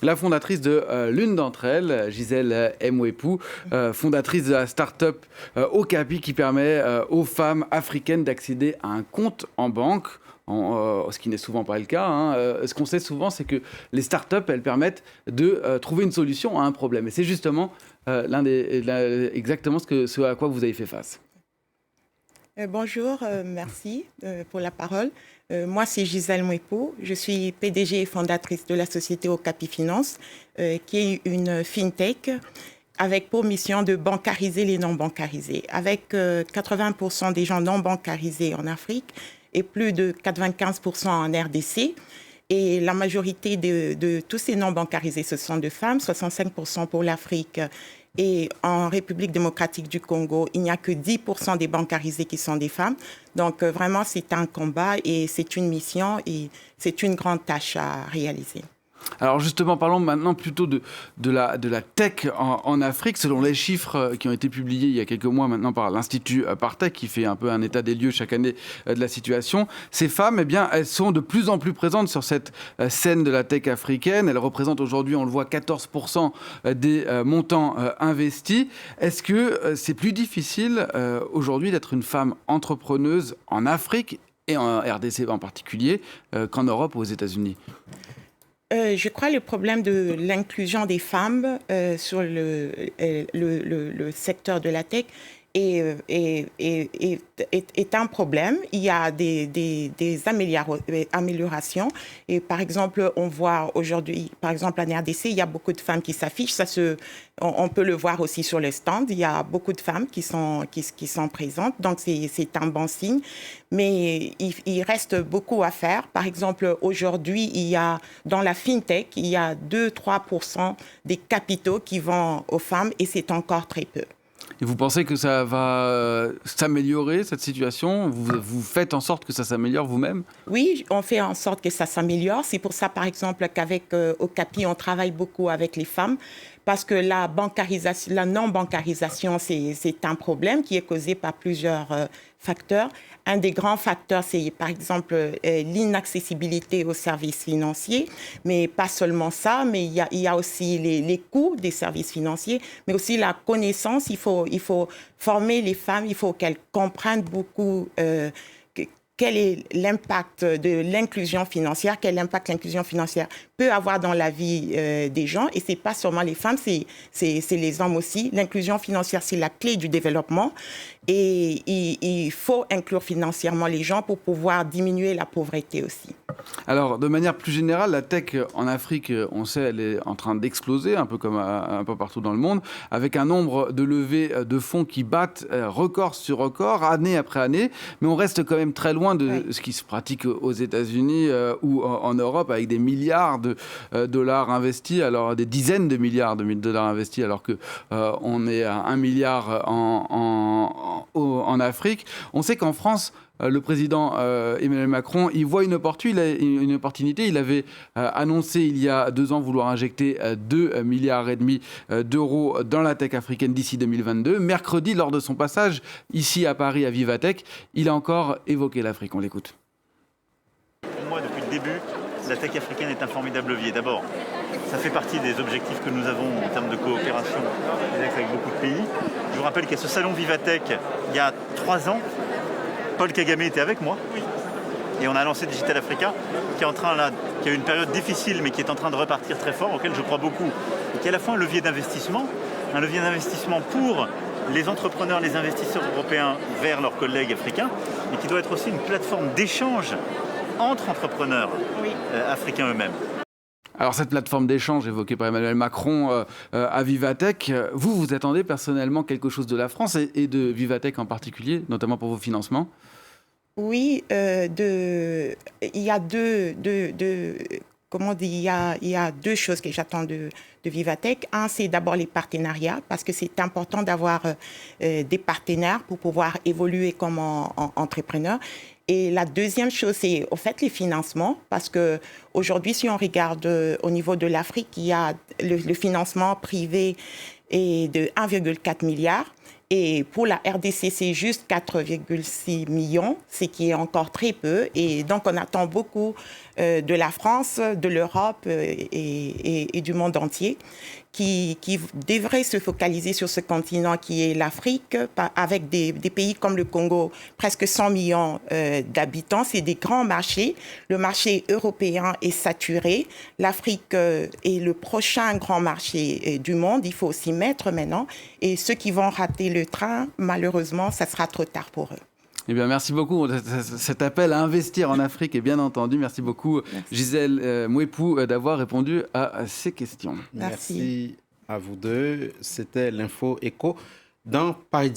la fondatrice de l'une d'entre elles, Gisèle Mwepu, fondatrice de la start-up Okapi qui permet aux femmes africaines d'accéder à un compte en banque. Ce qui n'est souvent pas le cas. Ce qu'on sait souvent, c'est que les start-up, elles permettent de trouver une solution à un problème. Et c'est justement exactement ce à quoi vous avez fait face. Bonjour, merci pour la parole. Moi, c'est Gisèle Mwepu. Je suis PDG et fondatrice de la société Okapi Finance, qui est une fintech avec pour mission de bancariser les non-bancarisés. Avec 80% des gens non bancarisés en Afrique et plus de 95% en RDC. Et la majorité de tous ces non-bancarisés, ce sont des femmes, 65% pour l'Afrique. Et en République démocratique du Congo, il n'y a que 10% des bancarisés qui sont des femmes. Donc vraiment, c'est un combat et c'est une mission et c'est une grande tâche à réaliser. Alors justement, parlons maintenant plutôt de la tech en Afrique. Selon les chiffres qui ont été publiés il y a quelques mois maintenant par l'Institut Partech, qui fait un peu un état des lieux chaque année de la situation, ces femmes, eh bien, elles sont de plus en plus présentes sur cette scène de la tech africaine. Elles représentent aujourd'hui, on le voit, 14% des montants investis. Est-ce que c'est plus difficile aujourd'hui d'être une femme entrepreneuse en Afrique et en RDC en particulier qu'en Europe ou aux États-Unis ? Je crois que le problème de l'inclusion des femmes sur le secteur de la tech est un problème. Il y a des améliorations. Et par exemple, on voit aujourd'hui, par exemple en RDC, il y a beaucoup de femmes qui s'affichent. On peut le voir aussi sur le stand. Il y a beaucoup de femmes qui sont présentes. Donc, c'est un bon signe. Mais il reste beaucoup à faire. Par exemple, aujourd'hui, dans la fintech, il y a 2-3% des capitaux qui vont aux femmes et c'est encore très peu. Et vous pensez que ça va s'améliorer, cette situation ? Vous faites en sorte que ça s'améliore vous-même ? Oui, on fait en sorte que ça s'améliore. C'est pour ça, par exemple, qu'avec Okapi, on travaille beaucoup avec les femmes. Parce que la non-bancarisation, c'est un problème qui est causé par plusieurs facteurs. Un des grands facteurs, c'est par exemple l'inaccessibilité aux services financiers, mais pas seulement ça, mais il y a aussi les coûts des services financiers, mais aussi la connaissance. Il faut former les femmes, il faut qu'elles comprennent beaucoup quel est l'impact de l'inclusion financière, quel impact l'inclusion financière peut avoir dans la vie des gens. Et ce n'est pas seulement les femmes, c'est les hommes aussi. L'inclusion financière, c'est la clé du développement. Et il faut inclure financièrement les gens pour pouvoir diminuer la pauvreté aussi. Alors, de manière plus générale, la tech en Afrique, on sait, elle est en train d'exploser, un peu comme un peu partout dans le monde, avec un nombre de levées de fonds qui battent record sur record, année après année. Mais on reste quand même très loin de ce qui se pratique aux États-Unis ou en Europe, avec des milliards de dollars investis, alors des dizaines de milliards de dollars investis, alors qu'on est à 1 milliard en Afrique. On sait qu'en France, le président Emmanuel Macron, il voit une opportunité. Il avait annoncé il y a 2 ans vouloir injecter 2,5 milliards d'euros dans la tech africaine d'ici 2022. Mercredi, lors de son passage ici à Paris à Vivatech, il a encore évoqué l'Afrique. On l'écoute. Pour moi, depuis le début, la tech africaine est un formidable levier. D'abord, ça fait partie des objectifs que nous avons en termes de coopération avec beaucoup de pays. Je vous rappelle qu'à ce salon Vivatech, il y a 3 ans, Paul Kagame était avec moi et on a lancé Digital Africa qui a eu une période difficile mais qui est en train de repartir très fort, auquel je crois beaucoup, et qui est à la fois un levier d'investissement pour les entrepreneurs, les investisseurs européens vers leurs collègues africains, et qui doit être aussi une plateforme d'échange entre entrepreneurs africains eux-mêmes. Alors cette plateforme d'échange évoquée par Emmanuel Macron à Vivatech, vous attendez personnellement quelque chose de la France et de Vivatech en particulier, notamment pour vos financements ? Oui, il y a deux choses que j'attends de Vivatech. Un, c'est d'abord les partenariats, parce que c'est important d'avoir des partenaires pour pouvoir évoluer comme entrepreneur. Et la deuxième chose, c'est au fait les financements, parce qu'aujourd'hui, si on regarde au niveau de l'Afrique, il y a le financement privé est de 1,4 milliard. Et pour la RDC, c'est juste 4,6 millions, ce qui est encore très peu. Et donc, on attend beaucoup de la France, de l'Europe et du monde entier, qui devrait se focaliser sur ce continent qui est l'Afrique, avec des pays comme le Congo, presque 100 millions d'habitants. C'est des grands marchés. Le marché européen est saturé. L'Afrique est le prochain grand marché du monde. Il faut s'y mettre maintenant. Et ceux qui vont rater le train, malheureusement, ça sera trop tard pour eux. Eh bien, merci beaucoup. Cet appel à investir en Afrique est bien entendu. Merci beaucoup, Gisèle Mouepou, d'avoir répondu à ces questions. Merci. Merci à vous deux. C'était l'Info Écho dans Paris